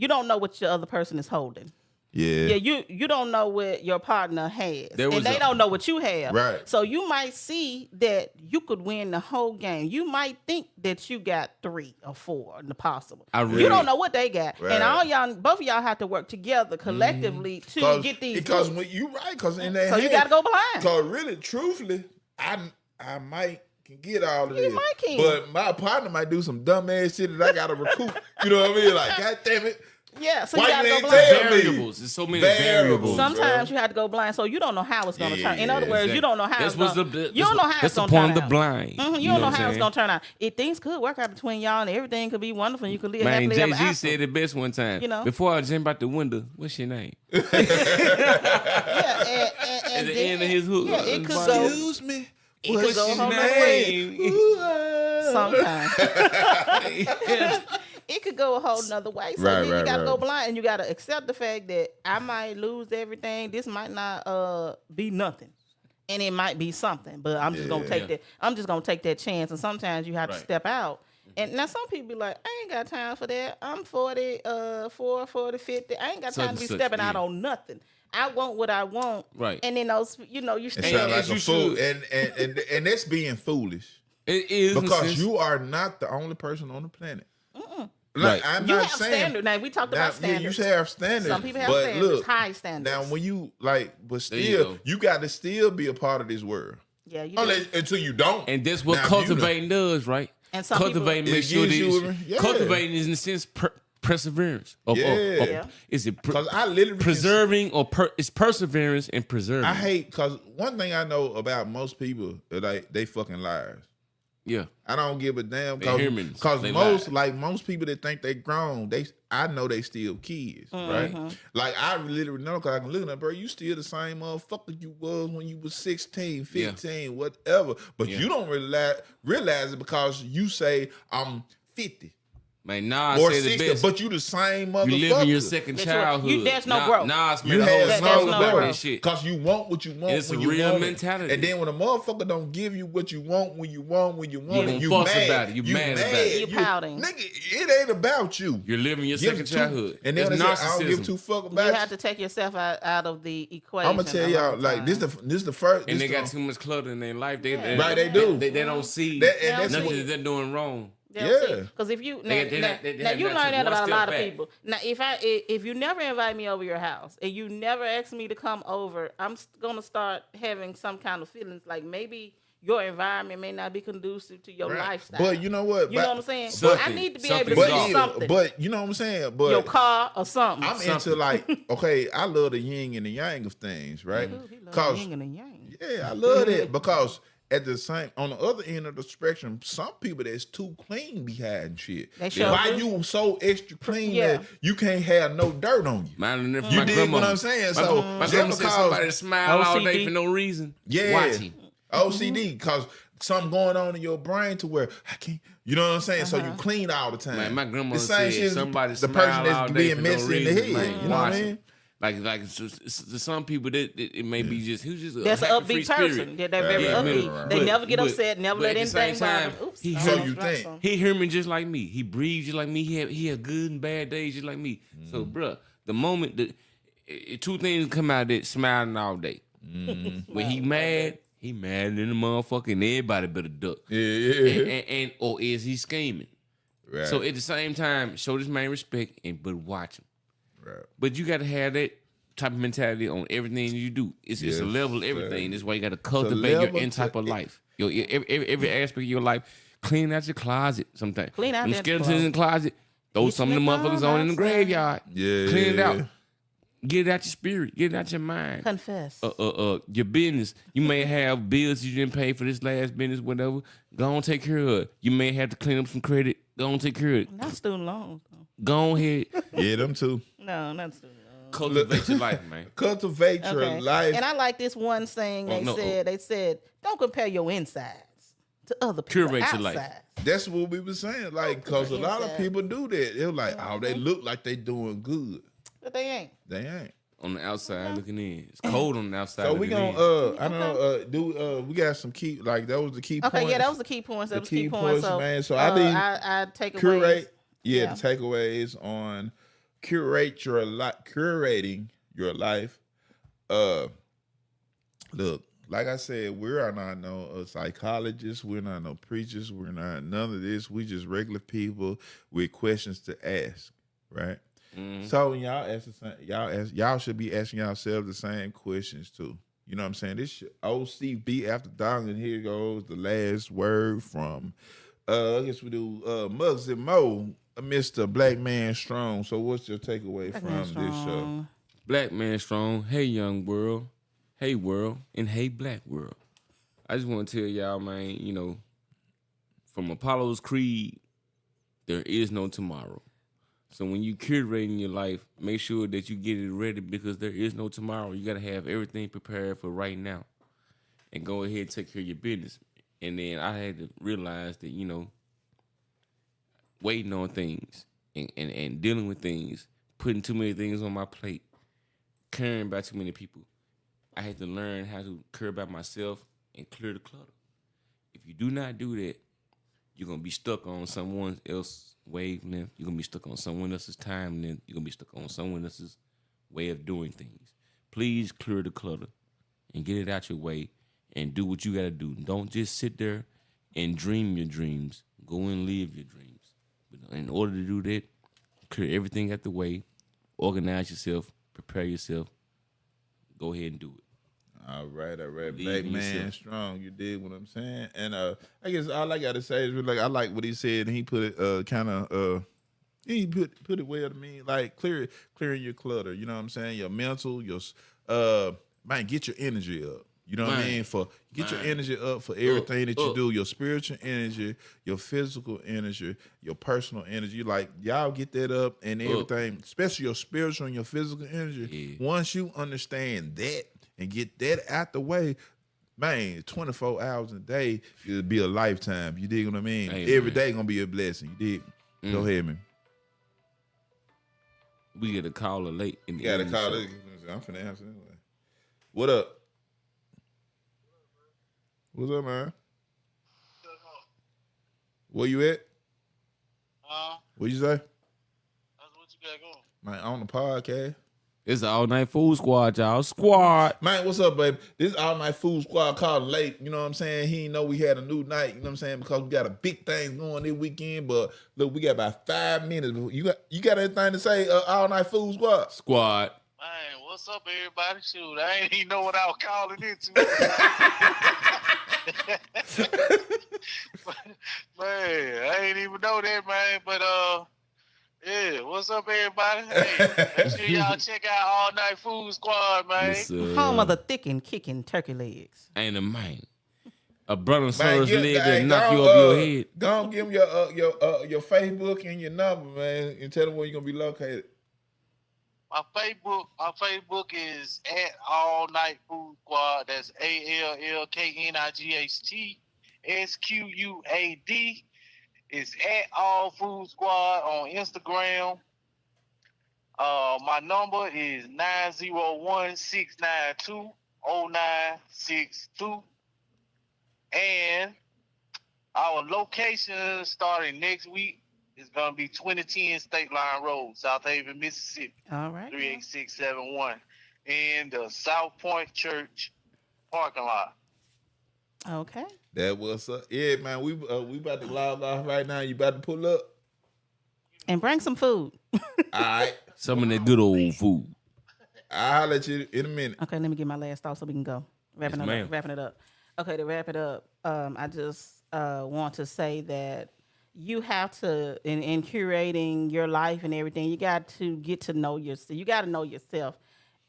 don't know what your other person is holding. Yeah. You don't know what your partner has, and they don't know what you have. Right. So you might see that you could win the whole game. You might think that you got 3 or 4 in the possible. You don't know what they got, and both of y'all have to work together collectively to get these. Because when you right, because in that so you got to go blind. Because really, truthfully, I might can get all of You this. might can. But my partner might do some dumb ass shit that I gotta recoup. You know what I mean? Like, God damn it. Yeah, so Why you gotta you go ain't blind. tell me? Variables. There's so many variables. Sometimes you have to go blind, so you don't know how it's gonna turn. In other words, exactly. you don't know how That's it's gonna. You don't know how that's it's the gonna point turn of the out. blind. You don't know how it's gonna turn out. If things could work out between y'all and everything could be wonderful, and you could live Man, happily ever Jay-Z after. said it best one time. You know? Before I jump out the window, what's your name? Yeah, and At the then, end of his hook. yeah, it could go. Excuse me. It could What's go a your whole nother name? way. Sometimes. It could go a whole nother way. So then you gotta go blind, and you gotta accept the fact that I might lose everything. This might not be nothing, and it might be something. But I'm just gonna take that. I'm just gonna take that chance. And sometimes you have to step out. And now some people be like, I ain't got time for that. I'm 40, 40, 50. I ain't got time to be stepping out on nothing. I want what I want. Right. And then those, you It still sounds like you a fool, should. and that's being foolish. It is Because you are not the only person on the planet. Right. I'm you not have saying standards. Now we talked about standards. You have standards. Some people have but standards, look, high standards. Now when you but There you still go. you got to still be a part of this world. Yeah, you Until you don't. And that's what Now, cultivating does, right? And some cultivating people- makes It sure gives you that cultivating is in a sense perseverance. Is it Because I literally preserving it's perseverance and preserving? I hate because one thing I know about most people is like they fucking liars. Yeah. I don't give a damn They humans. because They most lie. most people that think they grown, I know they still kids, right? Like I literally know because I can look at them, bro. You still the same motherfucker you was when you was 16, 15, whatever. But you don't realize it because you say I'm 50. Man, Nas Or said the 60, best. but you the same motherfucker. You live in your second That's right. childhood. There's no growth. Nas You made a whole have song no about growth. that shit. Because you want what you want It's when a you real want mentality. it. And then when a motherfucker don't give you what you want when you want You it, you fuss mad. about it. You mad about it. You pouting. Nigga, it ain't about you. You're living your Give second two- childhood. And It's then I don't give narcissism. two fuck You about have to take yourself out of the equation. I'm gonna tell y'all, like this the first. And this they got the- too much clutter in their life. They do. They don't see That- and that's nothing what- that they're doing wrong. Yeah. Because if you They now have you not learn took that one about a step lot of back. people. Now if you never invite me over your house and you never ask me to come over, I'm gonna start having some kind of feelings like maybe your environment may not be conducive to your lifestyle. But you know what? You know what I'm saying? Something- I need to be something able to is do off. something. But you know what I'm saying? But your car or something. I'm into like, okay, I love the yin and the yang of things, right? Ooh, he love Because yin and the yang. yeah, I love that because at the same on the other end of the spectrum, some people that's too clean be hiding shit. They sure Why do. you so extra clean Yeah. that you can't have no dirt on you? Man, if You my dig grandma, what I'm saying? My, So my just grandma said because somebody smile all day OCD. for no reason. yeah, Watch him. OCD because something going on in your brain to where I can't. You know what I'm saying? So you clean all the time. Man, my grandma the same said shit as somebody the smile person all that's day being for no messy in the reason, head. man. You know what Watch I him. mean? Like to some people that it may be just he was just That's a an happy-free upbeat person. spirit. Yeah, they're very Yeah, upbeat. right. They never get But- upset, never but let at the anything same bother time, them. Oops, he I heard- So almost you dropped think- some. He human just like me. He breathes just like me. He had good and bad days just like me. So, bruh, the moment that two things come out of that smiling all day. When he mad in the motherfucker, and everybody better duck. Yeah. And or is he scheming? Right. So at the same time, show this man respect but watch him. Right. But you got to have that type of mentality on everything you do. It's a Yes, level of sir. everything. That's why you got to cultivate your level end type to of life. Every aspect of your life. Clean out your closet sometimes. Clean out Them that skeletons in the closet. Throw Get some of the your motherfuckers on in the outside. graveyard. Yeah. Clean it out. Get it out your spirit. Get it out your mind. Confess. Your business. You may have bills you didn't pay for this last business, whatever. Go on, take care of it. You may have to clean up some credit. Go on, take care of it. Not student loans. Though. Go on ahead. Yeah, them too. No, not student loans. Cultivate your life, man. Cultivate your Okay. life. And I like this one saying they said, don't compare your insides to other people. Curate your life. outsides. That's what we were saying. Like, because a lot of Inside. people do that. They're like, oh, they look like they doing good. But they ain't. They ain't. On the outside looking in. It's cold on the outside. So we looking gonna in. I don't know, we got some key, like that was the key points. Okay, yeah, that was the key points. That The was key key points. points, So, man. So I need I take away. curate. Yeah, Yeah. the takeaways on curate your life, curating your life. Look, like I said, we are not no psychologists. We're not no preachers. We're not none of this. We just regular people with questions to ask, right? Mm-hmm. So when y'all ask y'all should be asking yourselves the same questions too. You know what I'm saying? This O.C.B. after dog, and here goes the last word from, I guess we do, Muggs and Mo, Mr. Blackman Strong. So what's your takeaway Black man from this show? strong. Black man strong. Hey, young world. Hey, world. And hey, black world. I just want to tell y'all, man, you know, from Apollo's Creed, there is no tomorrow. So when you curating your life, make sure that you get it ready because there is no tomorrow. You got to have everything prepared for right now and go ahead and take care of your business. And then I had to realize that, you know, waiting on things and dealing with things, putting too many things on my plate, caring about too many people. I had to learn how to care about myself and clear the clutter. If you do not do that, you're going to be stuck on someone else's wavelength. You're going to be stuck on someone else's time. You're going to be stuck on someone else's way of doing things. Please clear the clutter and get it out your way and do what you got to do. Don't just sit there and dream your dreams. Go and live your dreams. But in order to do that, clear everything out the way, organize yourself, prepare yourself, go ahead and do it. All right. Believe Black in man yourself. strong. You did what I'm saying. And I guess all I gotta say is really, like, I like what he said, and he put it kind of he put it well to me. Like clearing your clutter. You know what I'm saying? Your mental, your man, get your energy up. You know what I mean? Get your energy up for everything that you do. Your spiritual energy, your physical energy, your personal energy. Like y'all get that up and everything, especially your spiritual and your physical energy. Yeah. Once you understand that and get that out the way, man, 24 hours a day, it'll be a lifetime. You dig what I mean? Amen. Every day gonna be a blessing. You dig? Go ahead, man. We get a caller late in the You gotta end of the call show. it. I'm finna answer anyway. What up? What's up, man? Where you at? What you say? That's what you got going. Man, on the podcast. It's the All Night Food Squad, y'all. Squad. Man, what's up, baby? This all night food squad called late. You know what I'm saying? He didn't know we had a new night. You know what I'm saying? Because we got a big thing going this weekend. But look, we got about 5 minutes. You got anything to say? All night food squad. Squad. Man, what's up, everybody? Shoot, I ain't even know what I was calling into. Man, I ain't even know that, man. But yeah, what's up, everybody? Hey, make sure y'all check out All Night Food Squad, man. Yes, Home of the thick and kicking turkey legs. ain't a man. A brother and Man, son's leg that hey, knock you go, over your head. Go on, give him your Facebook and your number, man, and tell them where you're gonna be located. My Facebook is at All Night Food Squad. That's ALLKNIGHTSQUAD. It's at All Food Squad on Instagram. My number is 901-692-0962. And our location starting next week is going to be 2010 State Line Road, South Haven, Mississippi. All right. 38671 in the South Point Church parking lot. Okay. That was yeah, man. We about to log off right now. You about to pull up? And bring some food. All right. Some of that good old food. I'll let you in a minute. Okay, let me get my last thought so we can go. Wrapping Yes, it up. Okay, to wrap it up, I just want to say that you have to, in curating your life and everything, you got to get to know yourself. You got to know yourself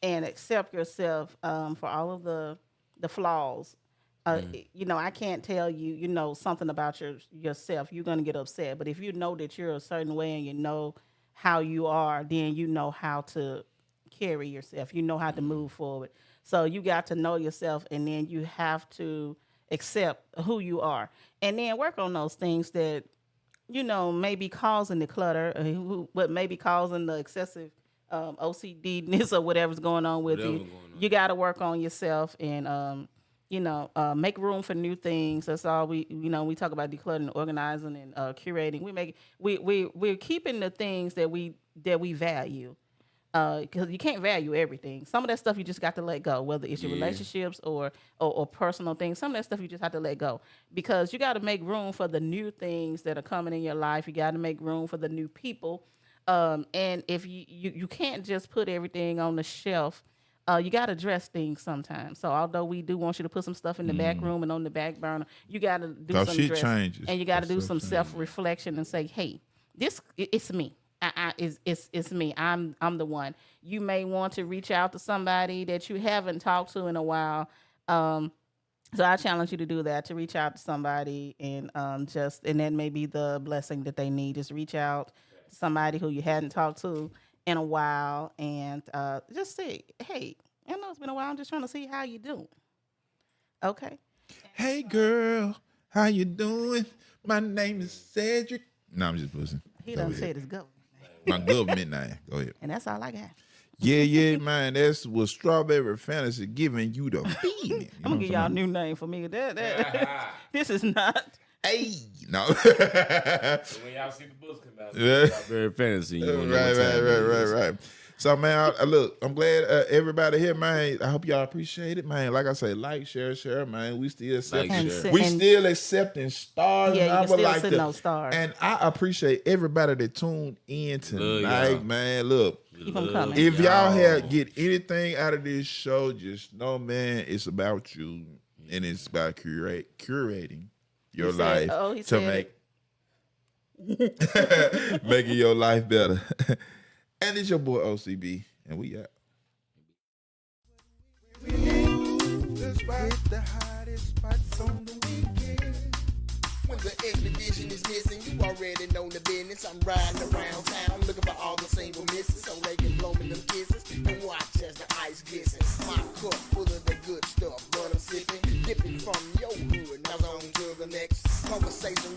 and accept yourself for all of the flaws. You know, I can't tell you, you know, something about yourself. You're going to get upset. But if you know that you're a certain way and you know how you are, then you know how to carry yourself. You know how to move forward. So you got to know yourself, and then you have to accept who you are. And then work on those things that, you know, may be causing the clutter, what may be causing the excessive OCD-ness or whatever's going on with you. You got to work on yourself and, you know, make room for new things. That's all we talk about decluttering, organizing, and curating. We're keeping the things that we value. Because you can't value everything. Some of that stuff you just got to let go, whether it's your relationships or personal things. Some of that stuff you just have to let go because you got to make room for the new things that are coming in your life. You got to make room for the new people. And if you can't just put everything on the shelf you got to address things sometimes. So although we do want you to put some stuff in the back room and on the back burner, you got to do some shit address, changes. and you got to do Stuff some changes. self-reflection and say, hey, it's me. It's me. I'm the one. You may want to reach out to somebody that you haven't talked to in a while. So I challenge you to do that, to reach out to somebody and and that may be the blessing that they need. Just reach out to somebody who you hadn't talked to in a while and just say, hey, I know it's been a while. I'm just trying to see how you doing. Okay. Hey girl, how you doing? My name is Cedric. No, I'm just pushing. He done said his government. My government name. Go ahead. And that's all I got. Yeah, man. That's what Strawberry Fantasy giving you the feeling. I'm gonna give y'all a new name for me. This is not. Hey, no. When y'all see the books come out, very fantasy. Right. So, man, look, I'm glad everybody here, man. I hope y'all appreciate it, man. Like I say, like, share, man. We still accepting, still accepting stars. Yeah, you can still send those stars. And I appreciate everybody that tuned in tonight, man. Look, keep them coming. if y'all get anything out of this show, just know, man, it's about you, and it's about curating your life making your life better. And it's your boy O.C.B. and we out. The hottest spots on the weekend. When the expedition is missing, you already know the business. I'm riding around town looking for all the single misses so they can blow me them kisses and watch as the ice glistens. My cup full of the good stuff, but I'm sipping, dipping from your hood. Now on to the next conversation.